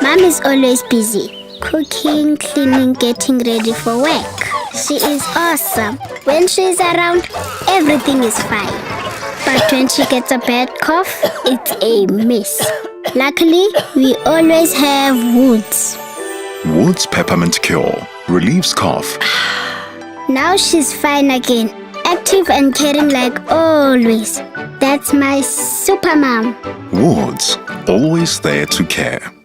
Mom is always busy. Cooking, cleaning, getting ready for work. She is awesome. When she is around, everything is fine. But when she gets a bad cough, it's a mess. Luckily, we always have Woods. Woods Peppermint Cure relieves cough. Now she's fine again. Active and caring like always. That's my super mom. Woods, always there to care.